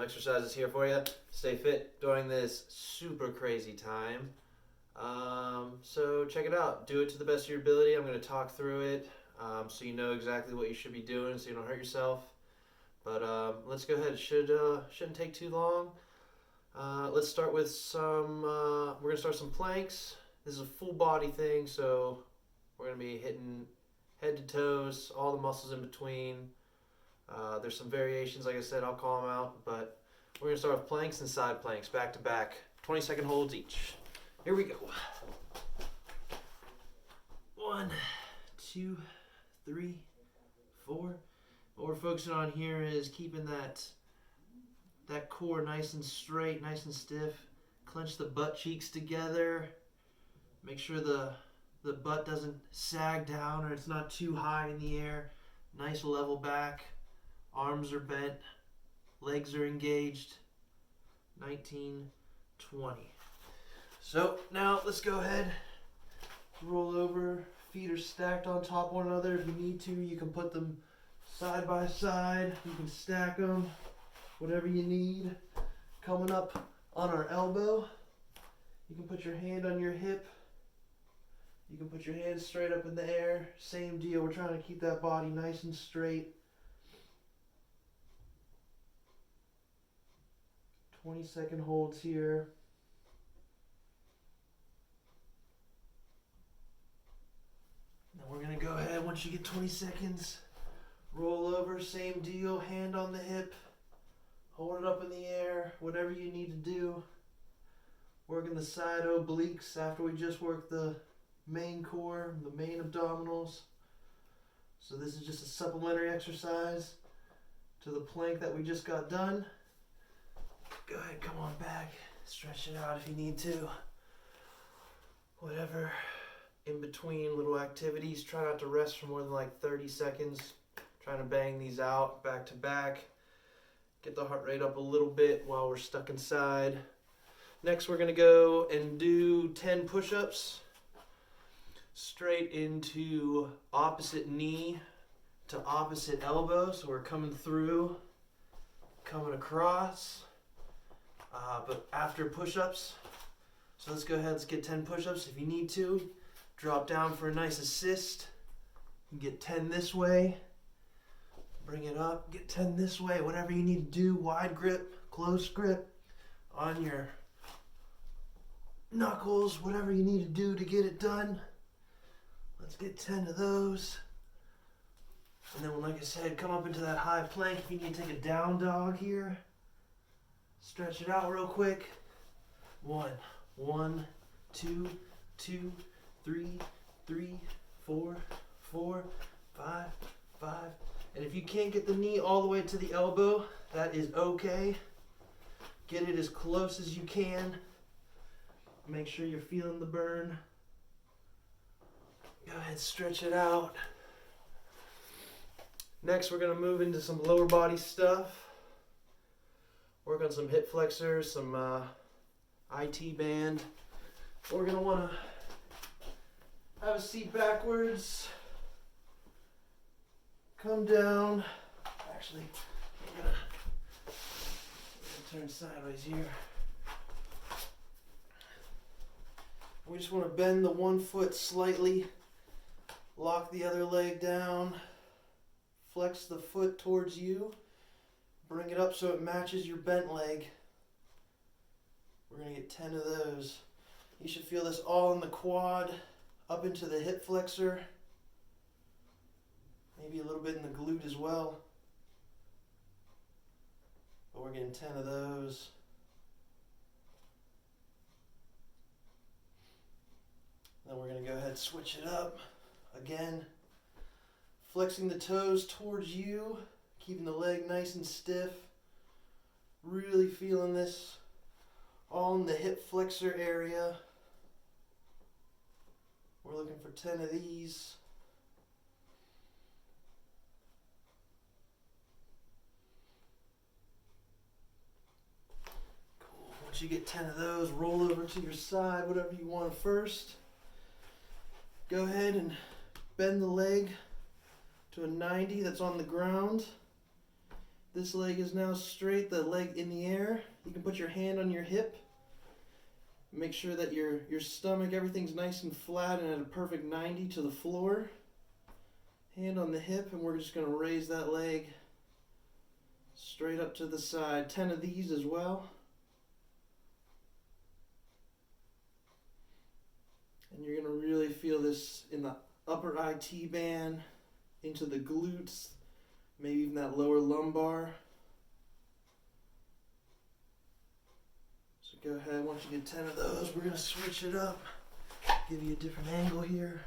exercises here for you. Stay fit during this super crazy time. So check it out. Do it to the best of your ability. I'm going to talk through it so you know exactly what you should be doing so you don't hurt yourself. But let's go ahead. Shouldn't take too long. Let's start with some, we're going to start some planks. This is a full body thing, so we're going to be hitting head to toes, all the muscles in between. There's some variations, like I said, I'll call them out, but we're going to start with planks and side planks, back to back, 20-second holds each. Here we go. 1, 2, 3, 4. What we're focusing on here is keeping that core nice and straight, nice and stiff. Clench the butt cheeks together. Make sure the butt doesn't sag down or it's not too high in the air. Nice level back. Arms are bent. Legs are engaged. 19, 20. So now let's go ahead. Roll over. Feet are stacked on top of one another. If you need to, you can put them side by side. You can stack them. Whatever you need. Coming up on our elbow. You can put your hand on your hip. You can put your hands straight up in the air. Same deal. We're trying to keep that body nice and straight. 20-second holds here. Then we're going to go ahead, once you get 20 seconds, roll over, same deal, hand on the hip, hold it up in the air, whatever you need to do. Working the side obliques after we just worked the main core, the main abdominals. So this is just a supplementary exercise to the plank that we just got done. Go ahead, come on back, stretch it out if you need to. Whatever in between little activities, try not to rest for more than like 30 seconds. Trying to bang these out back to back. Get the heart rate up a little bit while we're stuck inside. Next we're going to go and do 10 push-ups. Straight into opposite knee to opposite elbow. So we're coming through, coming across, but after push-ups. So let's go ahead, let's get 10 push-ups. If you need to, drop down for a nice assist. You can get 10 this way. Bring it up, get 10 this way. Whatever you need to do, wide grip, close grip on your knuckles, whatever you need to do to get it done. Let's get 10 of those. And then, like I said, come up into that high plank. If you need to take a down dog here, stretch it out real quick. 1, 2, 2, 3, 4, 5, 5. And if you can't get the knee all the way to the elbow, that is okay. Get it as close as you can. Make sure you're feeling the burn. Go ahead, stretch it out. Next, we're going to move into some lower body stuff. Work on some hip flexors, some IT band. We're going to want to have a seat backwards. Come down. Actually, we're gonna turn sideways here. We just want to bend the one foot slightly, lock the other leg down, flex the foot towards you, bring it up so it matches your bent leg. We're going to get 10 of those. You should feel this all in the quad, up into the hip flexor. Maybe a little bit in the glute as well. But we're getting 10 of those. Then we're going to go ahead and switch it up. Again, flexing the toes towards you, keeping the leg nice and stiff. Really feeling this all in the hip flexor area. We're looking for 10 of these. Once you get 10 of those, roll over to your side, whatever you want first. Go ahead and bend the leg to a 90 that's on the ground. This leg is now straight, the leg in the air. You can put your hand on your hip. Make sure that your stomach, everything's nice and flat and at a perfect 90 to the floor. Hand on the hip, and we're just going to raise that leg straight up to the side. 10 of these as well. And you're going to really feel this in the upper IT band, into the glutes, maybe even that lower lumbar. So go ahead, once you get 10 of those, we're going to switch it up. Give you a different angle here.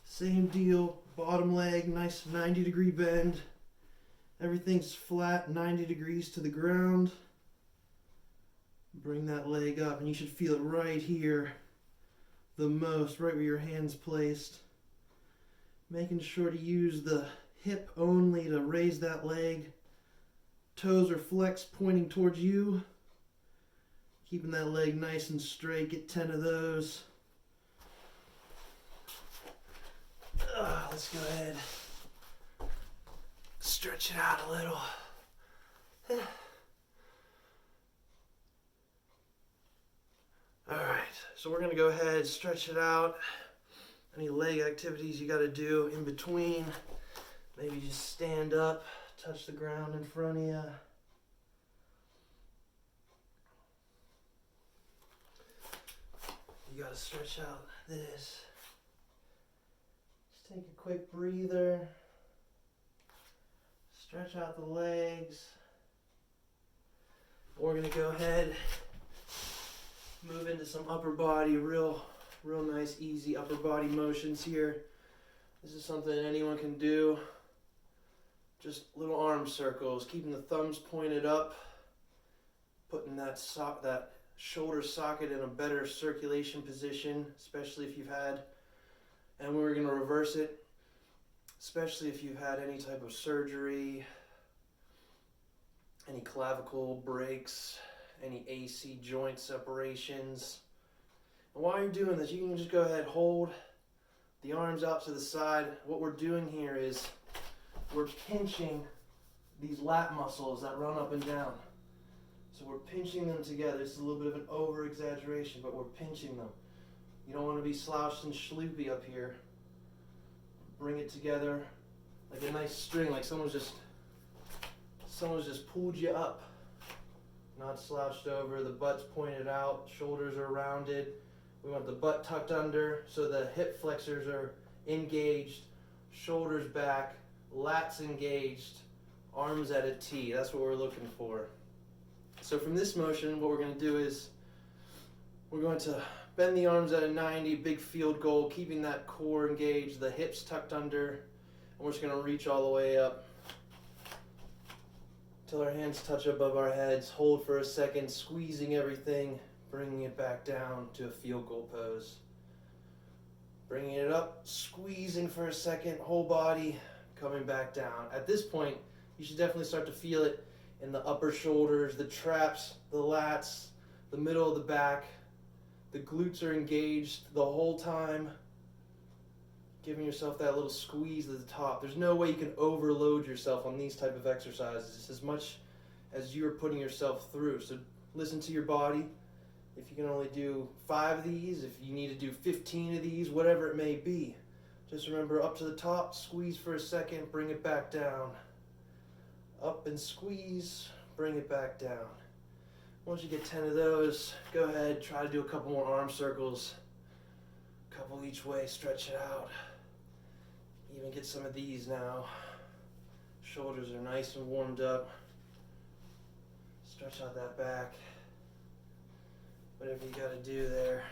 Same deal, bottom leg, nice 90-degree bend. Everything's flat, 90 degrees to the ground. Bring that leg up, and you should feel it right here the most, right where your hand's placed. Making sure to use the hip only to raise that leg. Toes are flexed, pointing towards you. Keeping that leg nice and straight. Get 10 of those. Let's go ahead. Stretch it out a little. Alright, so we're going to go ahead, stretch it out. Any leg activities you got to do in between. Maybe just stand up, touch the ground in front of you. You got to stretch out this. Just take a quick breather. Stretch out the legs. We're going to go ahead, move into some upper body, real nice, easy upper body motions here. This is something anyone can do. Just little arm circles, keeping the thumbs pointed up, putting that shoulder socket in a better circulation position, especially if you've had, and we're going to reverse it, especially if you've had any type of surgery, any clavicle breaks, any AC joint separations. And while you're doing this, you can just go ahead, hold the arms out to the side. What we're doing here is we're pinching these lat muscles that run up and down. So we're pinching them together. It's a little bit of an over-exaggeration, but we're pinching them. You don't want to be slouched and schloopy up here. Bring it together like a nice string, like someone's just pulled you up. Not slouched over, the butt's pointed out, shoulders are rounded. We want the butt tucked under so the hip flexors are engaged, shoulders back, lats engaged, arms at a T. That's what we're looking for. So from this motion, what we're going to do is we're going to bend the arms at a 90, big field goal, keeping that core engaged, the hips tucked under, and we're just going to reach all the way up till our hands touch above our heads. Hold for a second, squeezing everything, bringing it back down to a field goal pose. Bringing it up, squeezing for a second, whole body, coming back down. At this point, you should definitely start to feel it in the upper shoulders, the traps, the lats, the middle of the back. The glutes are engaged the whole time. Giving yourself that little squeeze at the top. There's no way you can overload yourself on these type of exercises. It's as much as you're putting yourself through. So listen to your body. If you can only do 5 of these, if you need to do 15 of these, whatever it may be, just remember up to the top, squeeze for a second, bring it back down. Up and squeeze, bring it back down. Once you get 10 of those, go ahead, try to do a couple more arm circles. A couple each way, stretch it out. Even get some of these now. Shoulders are nice and warmed up. Stretch out that back. Whatever you got to do there.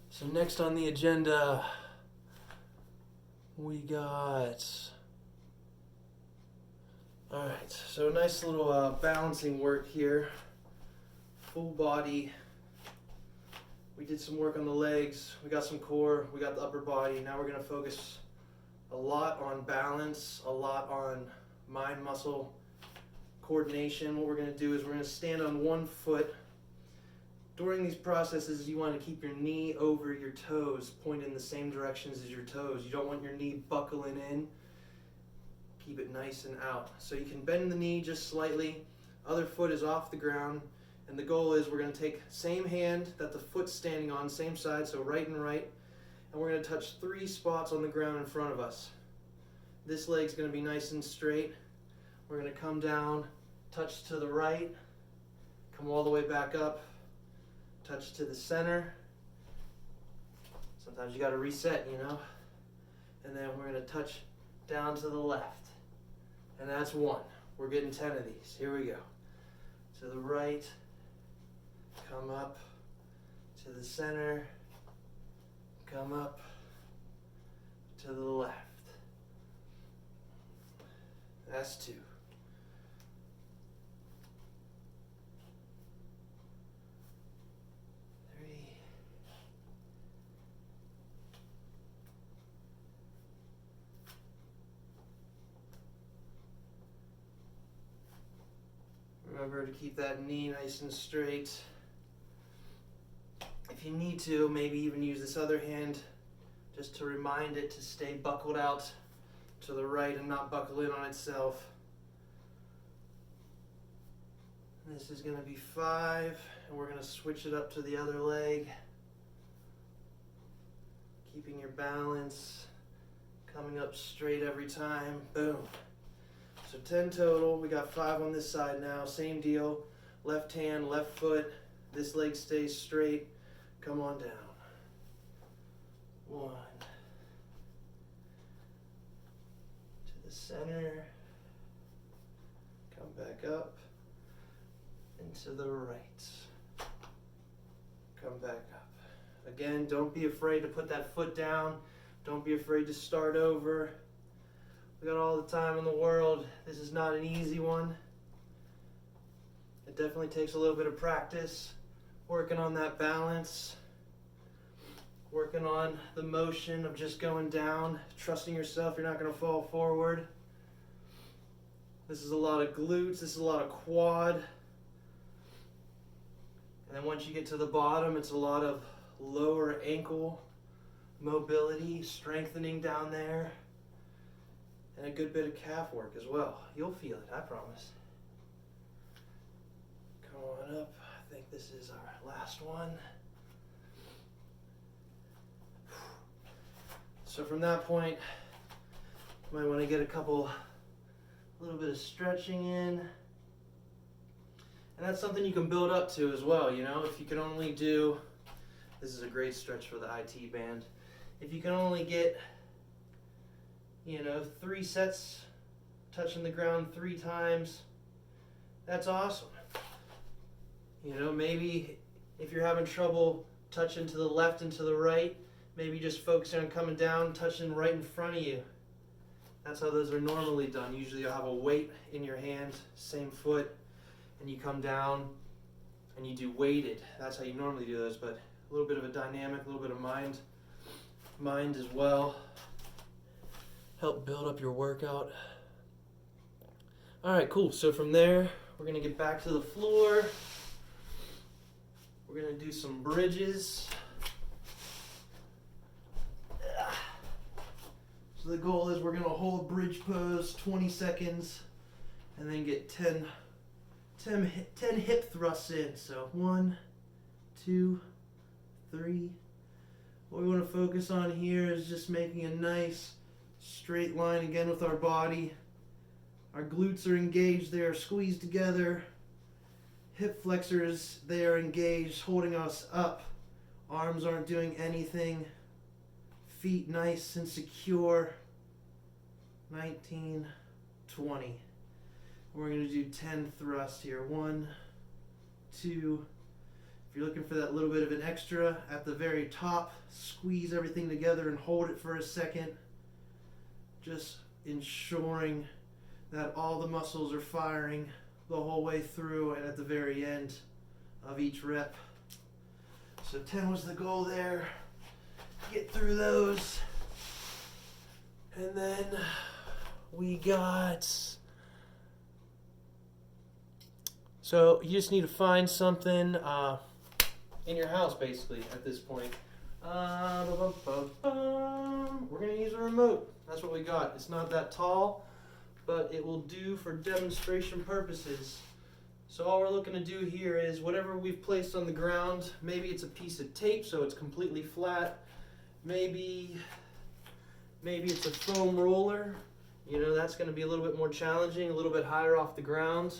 So next on the agenda, we got... Alright, so nice little balancing work here. Full body. We did some work on the legs, we got some core, we got the upper body. Now we're going to focus a lot on balance, a lot on mind muscle coordination. What we're going to do is we're going to stand on one foot. During these processes, you want to keep your knee over your toes, point in the same directions as your toes. You don't want your knee buckling in. Keep it nice and out. So you can bend the knee just slightly. Other foot is off the ground. And the goal is we're going to take same hand that the foot's standing on, same side, so right and right. And we're going to touch 3 spots on the ground in front of us. This leg's going to be nice and straight. We're going to come down, touch to the right, come all the way back up, touch to the center. Sometimes you got to reset, you know. And then we're going to touch down to the left. And that's 1. We're getting 10 of these. Here we go. To the right, come up, to the center, come up, to the left. That's 2. 3. Remember to keep that knee nice and straight. If you need to, maybe even use this other hand just to remind it to stay buckled out to the right and not buckle in on itself. This is going to be 5, and we're going to switch it up to the other leg. Keeping your balance, coming up straight every time. Boom. So 10 total. We got 5 on this side now. Same deal. Left hand, left foot. This leg stays straight. Come on down. 1. To the center. Come back up. And to the right. Come back up. Again, don't be afraid to put that foot down. Don't be afraid to start over. We got all the time in the world. This is not an easy one. It definitely takes a little bit of practice. Working on that balance. Working on the motion of just going down. Trusting yourself you're not going to fall forward. This is a lot of glutes. This is a lot of quad. And then once you get to the bottom, it's a lot of lower ankle mobility, strengthening down there. And a good bit of calf work as well. You'll feel it, I promise. Come on up. I think this is our last one. So from that point, you might want to get a little bit of stretching in. And that's something you can build up to as well, you know. If you can only do, this is a great stretch for the IT band. If you can only get, 3 sets, touching the ground 3 times, that's awesome. Maybe if you're having trouble touching to the left and to the right, maybe just focusing on coming down, touching right in front of you. That's how those are normally done. Usually you'll have a weight in your hand, same foot, and you come down and you do weighted. That's how you normally do those, but a little bit of a dynamic, a little bit of mind as well. Help build up your workout. All right, cool. So from there, we're gonna get back to the floor. We're gonna do some bridges. So the goal is we're gonna hold bridge pose 20 seconds and then get 10 hip thrusts in. So 1, 2, 3. What we want to focus on here is just making a nice straight line again with our body. Our glutes are engaged, they are squeezed together. Hip flexors, they are engaged, holding us up. Arms aren't doing anything. Feet nice and secure. 19, 20. We're going to do 10 thrusts here. 1, 2. If you're looking for that little bit of an extra, at the very top, squeeze everything together and hold it for a second. Just ensuring that all the muscles are firing the whole way through and at the very end of each rep. So 10 was the goal there. Get through those. And then we got... So you just need to find something in your house, basically, at this point. We're going to use a remote. That's what we got. It's not that tall, but it will do for demonstration purposes. So all we're looking to do here is whatever we've placed on the ground, maybe it's a piece of tape so it's completely flat, maybe it's a foam roller, you know, that's going to be a little bit more challenging, a little bit higher off the ground.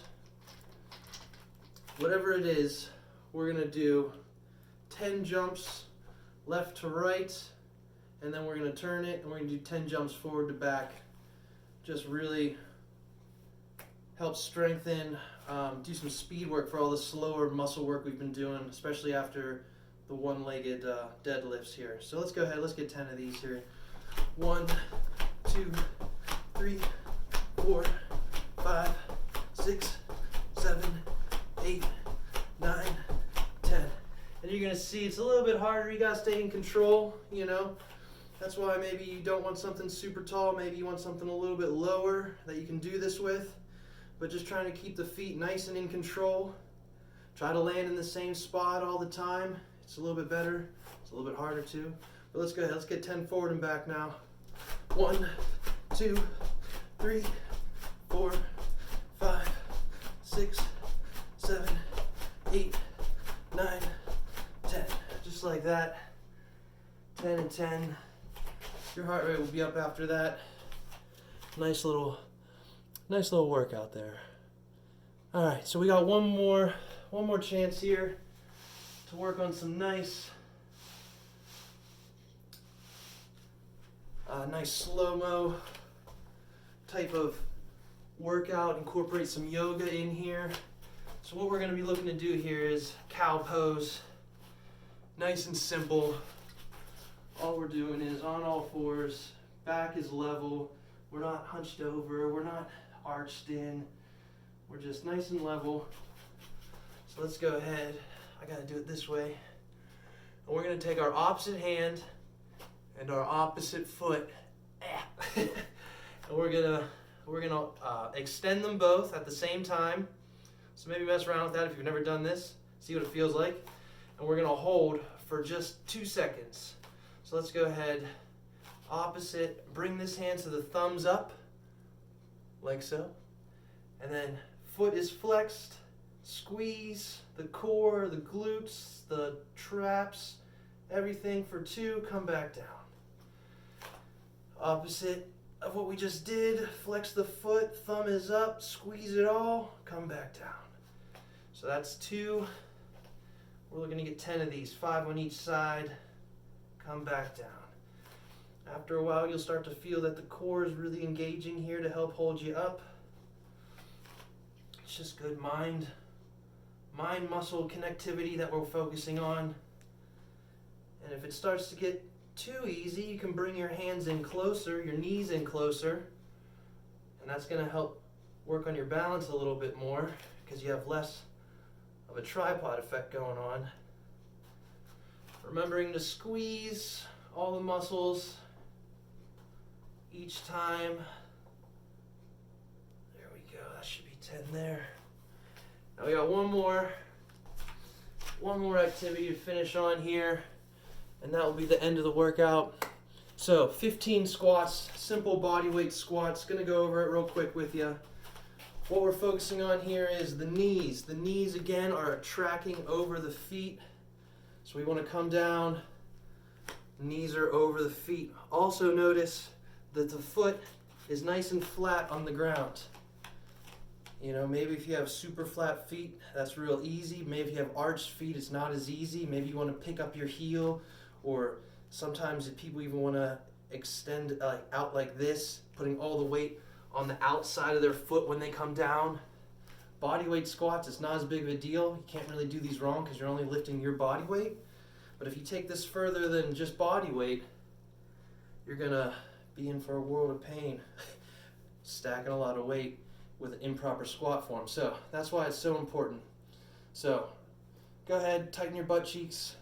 Whatever it is, we're going to do 10 jumps left to right, and then we're going to turn it and we're going to do 10 jumps forward to back. Just really help strengthen, do some speed work for all the slower muscle work we've been doing, especially after the one-legged deadlifts here. So let's go ahead, let's get 10 of these here. 1, 2, 3, 4, 5, 6, 7, 8, 9, 10. And you're gonna see it's a little bit harder. You gotta stay in control, you know. That's why maybe you don't want something super tall, maybe you want something a little bit lower that you can do this with. But just trying to keep the feet nice and in control. Try to land in the same spot all the time. It's a little bit better. It's a little bit harder too. But let's go ahead. Let's get 10 forward and back now. 1, 2, 3, 4, 5, 6, 7, 8, 9, 10. Just like that. 10 and 10. Your heart rate will be up after that. Nice little workout there. All right, so we got one more chance here to work on some nice slow-mo type of workout. Incorporate some yoga in here. So what we're going to be looking to do here is cow pose. Nice and simple. All we're doing is on all fours, back is level. We're not hunched over, we're not arched in. We're just nice and level. So let's go ahead. I gotta do it this way. And we're gonna take our opposite hand and our opposite foot. And we're gonna extend them both at the same time. So maybe mess around with that if you've never done this. See what it feels like. And we're gonna hold for just 2 seconds. So let's go ahead, opposite, bring this hand to the thumbs up, like so. And then foot is flexed, squeeze the core, the glutes, the traps, everything for 2, come back down. Opposite of what we just did, flex the foot, thumb is up, squeeze it all, come back down. So that's 2. We're looking to get 10 of these, 5 on each side. Come back down. After a while, you'll start to feel that the core is really engaging here to help hold you up. It's just good mind-muscle connectivity that we're focusing on. And if it starts to get too easy, you can bring your hands in closer, your knees in closer, and that's going to help work on your balance a little bit more because you have less of a tripod effect going on. Remembering to squeeze all the muscles each time. There we go, that should be 10 there. Now we got one more activity to finish on here, and that will be the end of the workout. So 15 squats, simple body weight squats. Gonna go over it real quick with you. What we're focusing on here is the knees. The knees again are tracking over the feet. So we want to come down, knees are over the feet. Also notice that the foot is nice and flat on the ground. You know, maybe if you have super flat feet, that's real easy. Maybe if you have arched feet, it's not as easy. Maybe you want to pick up your heel, or sometimes people even want to extend out like this, putting all the weight on the outside of their foot when they come down. Body weight squats, it's not as big of a deal. You can't really do these wrong because you're only lifting your body weight. But if you take this further than just body weight, you're gonna be in for a world of pain. Stacking a lot of weight with an improper squat form. So that's why it's so important. So go ahead, tighten your butt cheeks.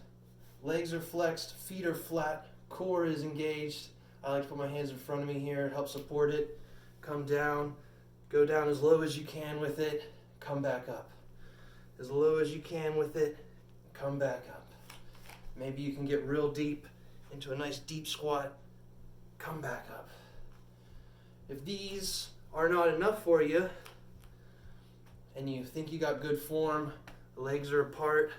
Legs are flexed, feet are flat, core is engaged. I like to put my hands in front of me here, help support it. Come down, go down as low as you can with it. Come back up. As low as you can with it, come back up. Maybe you can get real deep into a nice deep squat. Come back up. If these are not enough for you, and you think you got good form, the legs are apart,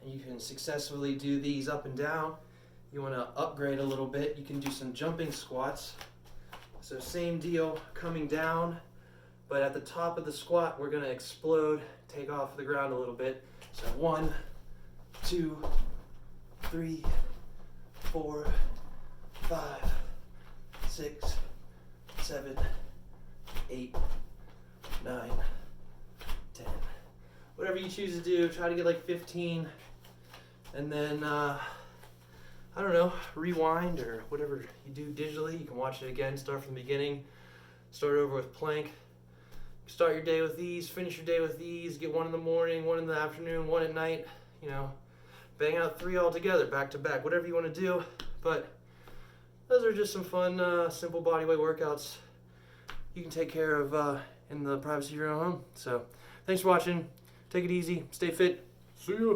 and you can successfully do these up and down, you want to upgrade a little bit, you can do some jumping squats. So same deal, coming down, but at the top of the squat, we're going to explode, take off the ground a little bit. So 1, 2, 3, 4, 5, 6, 7, 8, 9, 10. Whatever you choose to do, try to get like 15, and then I don't know, rewind or whatever you do digitally. You can watch it again, start from the beginning, start over with plank. Start your day with these, finish your day with these, get 1 in the morning, 1 in the afternoon, 1 at night, you know, bang out 3 all together, back to back, whatever you want to do. But those are just some fun, simple bodyweight workouts you can take care of in the privacy of your own home. So thanks for watching. Take it easy. Stay fit. See ya.